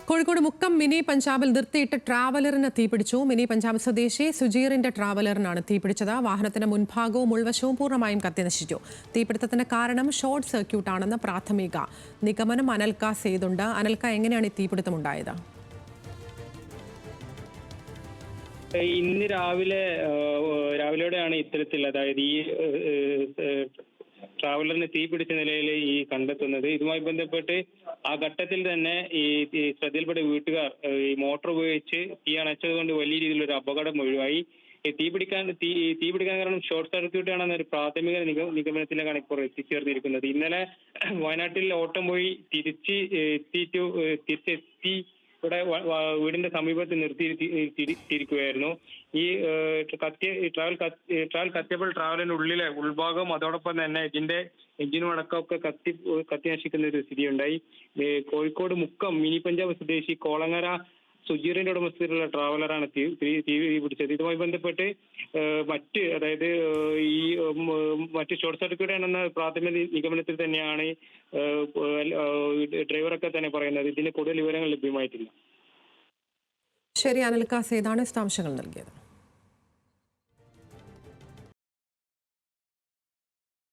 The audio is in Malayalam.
കോഴിക്കോട് മുക്കം മിനി പഞ്ചാബിൽ നിർത്തിയിട്ട ട്രാവലറിന് തീപിടിച്ചു. മിനി പഞ്ചാബ് സ്വദേശി സുജീറിന്റെ ട്രാവലറിനാണ് തീപിടിച്ചത്. വാഹനത്തിന്റെ മുൻഭാഗവും ഉൾവശവും പൂർണ്ണമായും കത്തിനശിച്ചു. തീപിടുത്തത്തിന് കാരണം ഷോർട്ട് സർക്യൂട്ടാണെന്ന് പ്രാഥമിക നിഗമനം. അനൽക്ക സേതുണ്ട്. അനൽക്ക, എങ്ങനെയാണ് ഈ തീപിടുത്തം ഉണ്ടായത്? ഇന്ന് രാവിലെയോടെയാണ് ഇത്തരത്തിൽ, അതായത് ഈ ട്രാവലറിന് തീ പിടിച്ച നിലയിൽ ഈ കണ്ടെത്തുന്നത്. ഇതുമായി ബന്ധപ്പെട്ട് ആ ഘട്ടത്തിൽ തന്നെ ഈ ശ്രദ്ധയിൽപ്പെട്ട വീട്ടുകാർ ഈ മോട്ടോർ ഉപയോഗിച്ച് തീ അണച്ചത് കൊണ്ട് വലിയ രീതിയിലുള്ള ഒരു അപകടം ഒഴിവായി. തീ പിടിക്കാൻ കാരണം ഷോർട്ട് സർക്യൂട്ട് ആണെന്നൊരു പ്രാഥമിക നിഗമനത്തിലേക്കാണ് ഇപ്പോൾ എത്തിച്ചേർന്നിരിക്കുന്നത്. ഇന്നലെ വയനാട്ടിൽ ഓട്ടം പോയി തിരിച്ചെത്തി ഇവിടെ വീടിന്റെ സമീപത്ത് നിർത്തിയിരിക്കുകയായിരുന്നു. ഈ ട്രാവൽ കത്തിയപ്പോൾ ട്രാവലിന്റെ ഉള്ളിലെ ഉൾഭാഗം അതോടൊപ്പം തന്നെ ഇതിന്റെ എഞ്ചിനും അടക്കമൊക്കെ കത്തി നശിക്കുന്ന ഒരു സ്ഥിതിയുണ്ടായി. കോഴിക്കോട് മുക്കം മിനി പഞ്ചാബ് സ്വദേശി കോളങ്ങര സുജീറിന്റെ ഉടമസ്ഥയിലുള്ള ട്രാവലറാണ് തീ പിടിച്ചത്. ഇതുമായി ബന്ധപ്പെട്ട് അതായത് ഈ മറ്റ് ഷോർട്ട് സർക്യൂട്ട് ആണെന്ന പ്രാഥമിക നിഗമനത്തിൽ തന്നെയാണ് ഡ്രൈവറൊക്കെ തന്നെ പറയുന്നത്. ഇതിന് കൂടുതൽ വിവരങ്ങൾ ലഭ്യമായിട്ടില്ല. ശരി, അനൽക്ക സേതാണ് വിശദാംശങ്ങൾ നൽകിയത്.